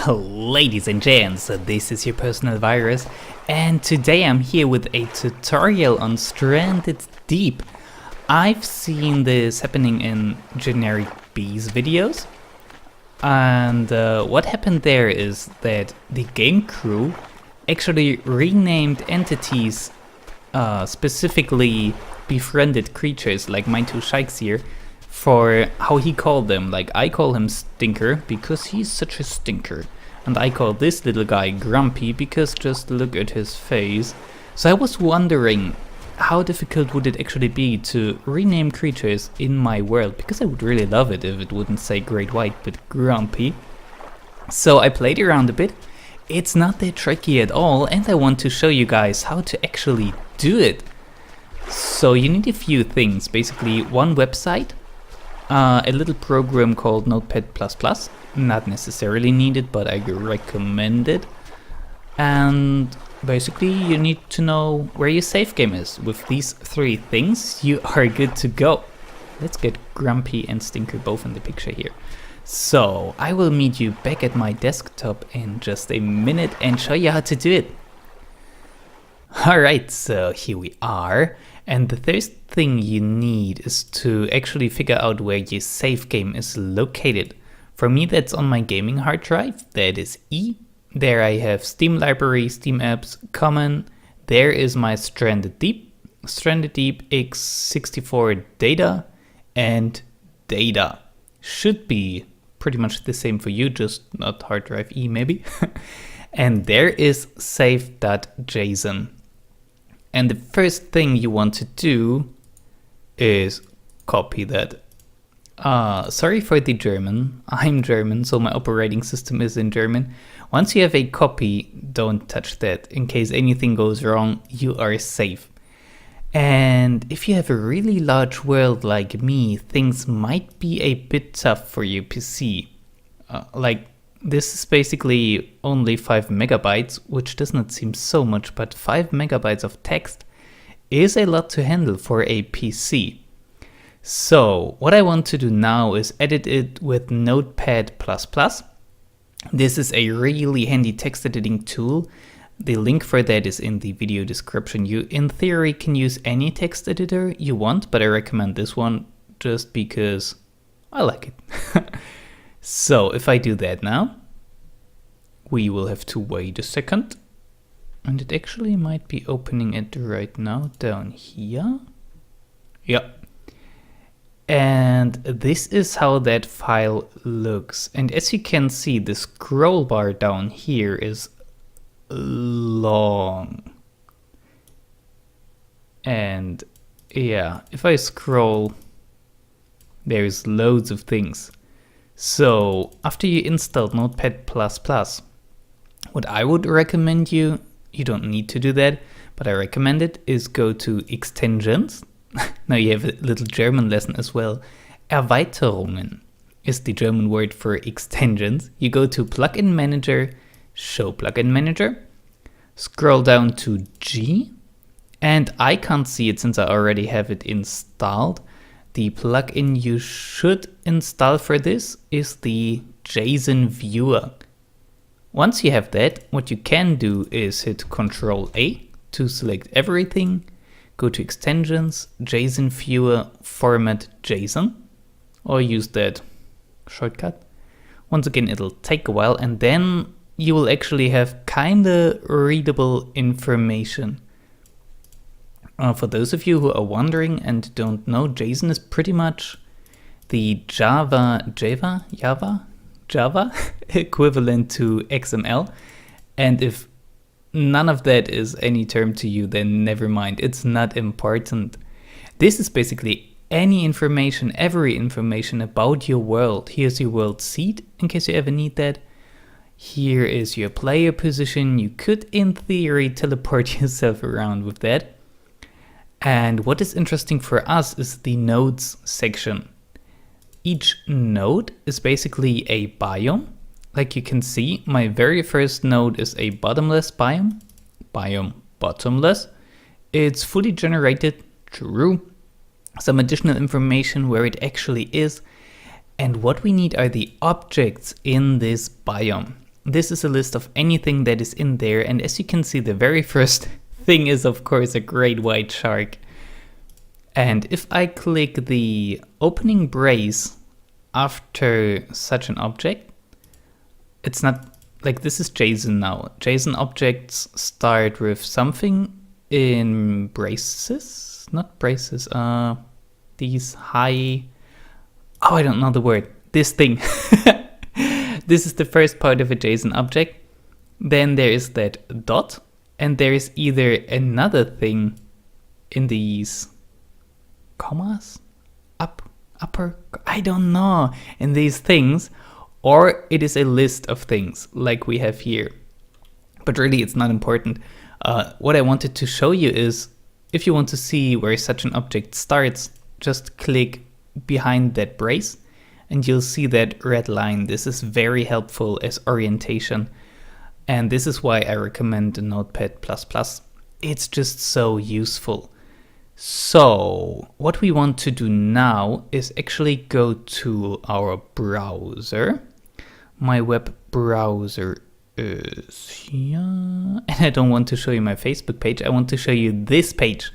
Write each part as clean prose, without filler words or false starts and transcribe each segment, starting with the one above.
Ladies and gents, this is your personal virus, and today I'm here with a tutorial on Stranded Deep. I've seen this happening in generic bees videos, and what happened there is that the game crew actually renamed entities, specifically befriended creatures like my two shikes here, for how he called them. Like, I call him Stinker because he's such a stinker, and I call this little guy Grumpy because just look at his face. So I was wondering, how difficult would it actually be to rename creatures in my world, because I would really love it if it wouldn't say Great White but Grumpy. So I played around a bit. It's not that tricky at all, and I want to show you guys how to actually do it. So you need a few things, basically one website, a little program called Notepad++, not necessarily needed, but I recommend it. And basically you need to know where your save game is. With these three things, you are good to go. Let's get Grumpy and Stinker both in the picture here. So I will meet you back at my desktop in just a minute and show you how to do it. Alright, so here we are. And the first thing you need is to actually figure out where your save game is located. For me, that's on my gaming hard drive. That is E. There I have Steam library, Steam apps, common. There is my Stranded Deep x64 data, and data. Should be pretty much the same for you, just not hard drive E maybe. And there is save.json. And the first thing you want to do is copy that. Sorry for the German. I'm German, so my operating system is in German. Once you have a copy, don't touch that. In case anything goes wrong, you are safe. And if you have a really large world like me, things might be a bit tough for your PC. This is basically only 5 megabytes, which does not seem so much, but 5 megabytes of text is a lot to handle for a PC. So what I want to do now is edit it with Notepad++. This is a really handy text editing tool. The link for that is in the video description. You, in theory, can use any text editor you want, but I recommend this one just because I like it. So if I do that now, we will have to wait a second. And it actually might be opening it right now down here. Yeah. And this is how that file looks. And as you can see, the scroll bar down here is long. And yeah, if I scroll, there's loads of things. So after you installed Notepad++, what I would recommend you don't need to do that, but I recommend it, is go to Extensions. Now you have a little German lesson as well. Erweiterungen is the German word for extensions. You go to Plugin Manager, Show Plugin Manager, scroll down to G, and I can't see it since I already have it installed. The plugin you should install for this is the JSON viewer. Once you have that, what you can do is hit Ctrl A to select everything, go to Extensions, JSON viewer, format JSON, or use that shortcut. Once again, it'll take a while, and then you will actually have kinda readable information. For those of you who are wondering and don't know, JSON is pretty much the Java equivalent to XML. And if none of that is any term to you, then never mind, it's not important. This is basically any information, every information about your world. Here's your world seed, in case you ever need that. Here is your player position. You could, in theory, teleport yourself around with that. And what is interesting for us is the nodes section. Each node is basically a biome. Like you can see, my very first node is a bottomless biome. Biome bottomless. It's fully generated, true. Some additional information where it actually is. And what we need are the objects in this biome. this is a list of anything that is in there. And as you can see, the very first thing is, of course, a great white shark. And if I click the opening brace after such an object, it's not like this is JSON now. JSON objects start with something in braces, not braces, these high, oh, I don't know the word, this thing. This is the first part of a JSON object. Then there is that dot, and there is either another thing in these commas, upper, I don't know, in these things, or it is a list of things like we have here. But really it's not important. What I wanted to show you is, if you want to see where such an object starts, just click behind that brace and you'll see that red line. This is very helpful as orientation. And this is why I recommend Notepad++. It's just so useful. So what we want to do now is actually go to our browser. My web browser is here. And I don't want to show you my Facebook page. I want to show you this page.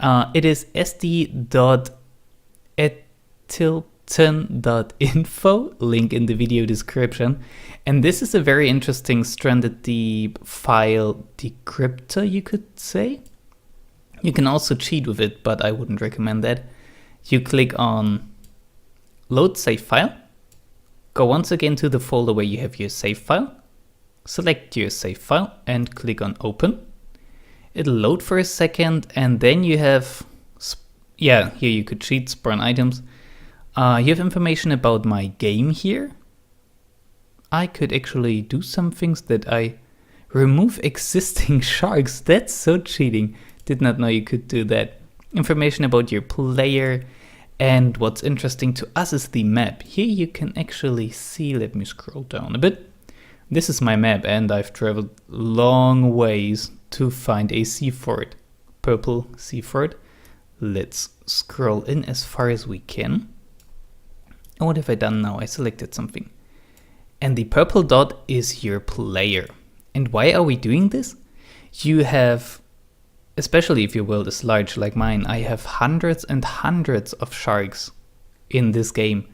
It is sd.etilton.info, link in the video description. And this is a very interesting stranded deep file decryptor, you could say. You can also cheat with it, but I wouldn't recommend that. You click on load save file, go once again to the folder where you have your save file, select your save file and click on open. It'll load for a second, and then you have, here you could cheat, spawn items. You have information about my game here. I could actually do some things that I remove existing sharks. That's so cheating. Did not know you could do that. Information about your player, and what's interesting to us is the map. Here you can actually see, let me scroll down a bit. This is my map, and I've traveled long ways to find a sea fort, purple sea fort. Let's scroll in as far as we can. And what have I done now? I selected something. And the purple dot is your player. And why are we doing this? You have, especially if your world is large like mine, I have hundreds and hundreds of sharks in this game.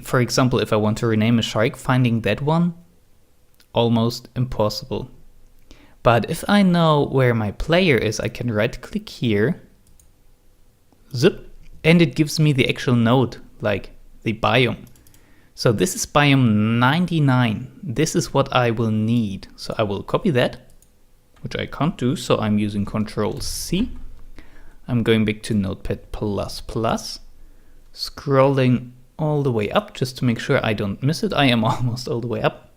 For example, if I want to rename a shark, finding that one, almost impossible. But if I know where my player is, I can right click here, zip, and it gives me the actual node, like the biome. So this is biome 99. This is what I will need. So I will copy that, which I can't do, so I'm using Control-C. I'm going back to Notepad++, scrolling all the way up just to make sure I don't miss it. I am almost all the way up.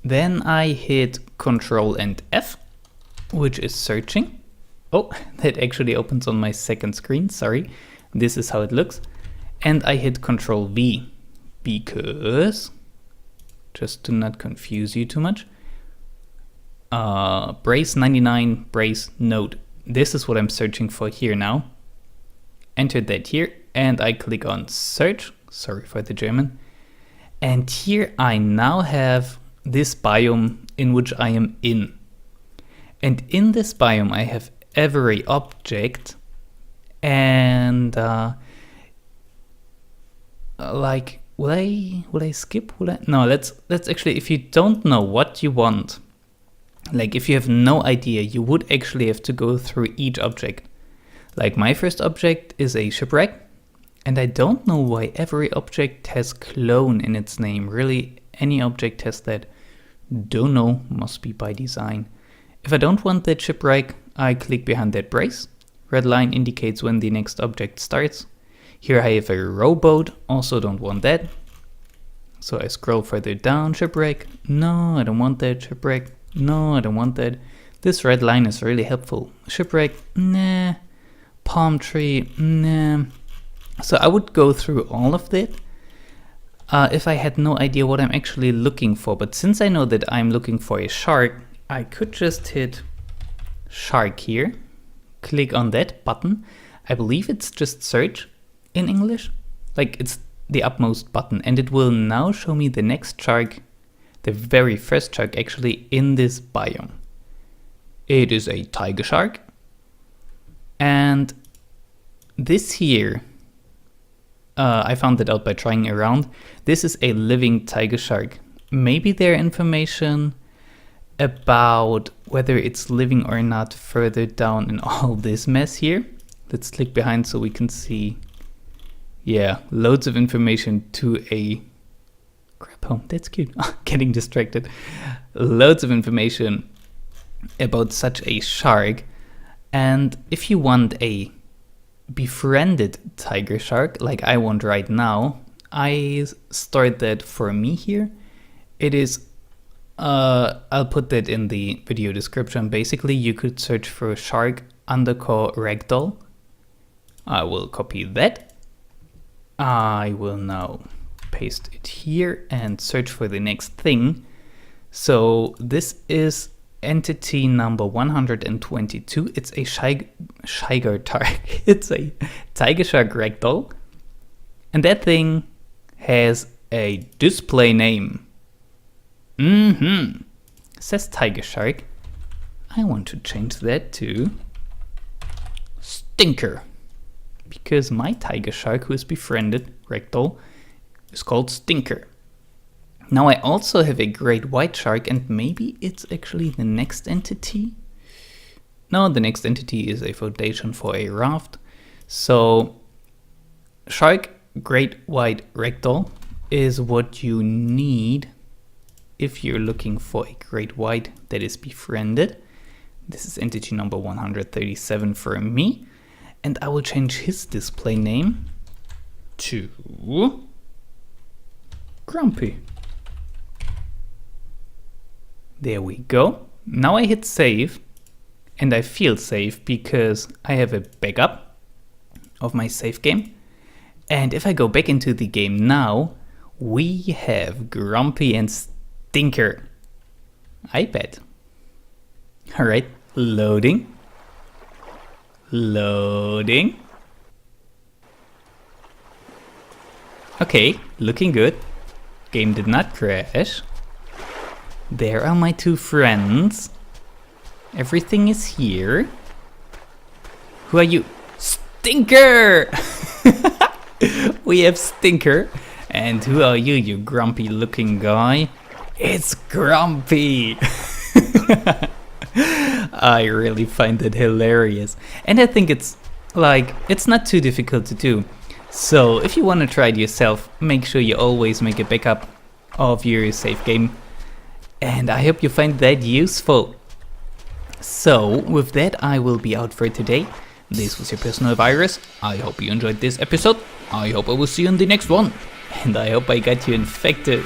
Then I hit Control and F, which is searching. Oh, that actually opens on my second screen, sorry. This is how it looks. And I hit Control-V, because, just to not confuse you too much, brace 99 brace node. This is what I'm searching for here now. Enter that here and I click on search. Sorry for the German. And here I now have this biome in which I am in. And in this biome I have every object, and like, will I skip? No, let's actually, if you don't know what you want, like if you have no idea, you would actually have to go through each object. Like my first object is a shipwreck, and I don't know why every object has clone in its name. Really, any object has that. Don't know, must be by design. If I don't want that shipwreck, I click behind that brace. Red line indicates when the next object starts. Here I have a rowboat, also don't want that. So I scroll further down, shipwreck, no, I don't want that, shipwreck, no, I don't want that. This red line is really helpful. Shipwreck, nah, palm tree, nah. So I would go through all of that if I had no idea what I'm actually looking for. But since I know that I'm looking for a shark, I could just hit shark here, click on that button. I believe it's just search in English. Like it's the upmost button, and it will now show me the next shark, the very first shark actually, in this biome. It is a tiger shark, and this here, I found it out by trying around. This is a living tiger shark. Maybe there information about whether it's living or not further down in all this mess here. Let's click behind so we can see. Yeah, loads of information to a crab home. That's cute. Getting distracted. Loads of information about such a shark. And if you want a befriended tiger shark, like I want right now, I stored that for me here. It is, I'll put that in the video description. Basically, you could search for shark underscore ragdoll. I will copy that. I will now paste it here and search for the next thing. So this is entity number 122. It's a tiger shark. It's a tiger shark ragdoll. And that thing has a display name. It says tiger shark. I want to change that to Stinker, because my tiger shark who is befriended, ragdoll, is called Stinker. Now I also have a great white shark, and maybe it's actually the next entity? No, the next entity is a foundation for a raft. So shark great white ragdoll is what you need if you're looking for a great white that is befriended. This is entity number 137 for me. And I will change his display name to Grumpy. There we go. Now I hit save, and I feel safe because I have a backup of my save game. And if I go back into the game now, we have Grumpy and Stinker. I bet. All right, loading. Loading. Okay, looking good. Game did not crash. There are my two friends. Everything is here. Who are you? Stinker! We have Stinker. And who are you, you grumpy looking guy? It's Grumpy! I really find it hilarious. And I think it's not too difficult to do. So if you want to try it yourself, make sure you always make a backup of your save game. And I hope you find that useful. So with that, I will be out for today. This was your personal virus. I hope you enjoyed this episode. I hope I will see you in the next one. And I hope I got you infected.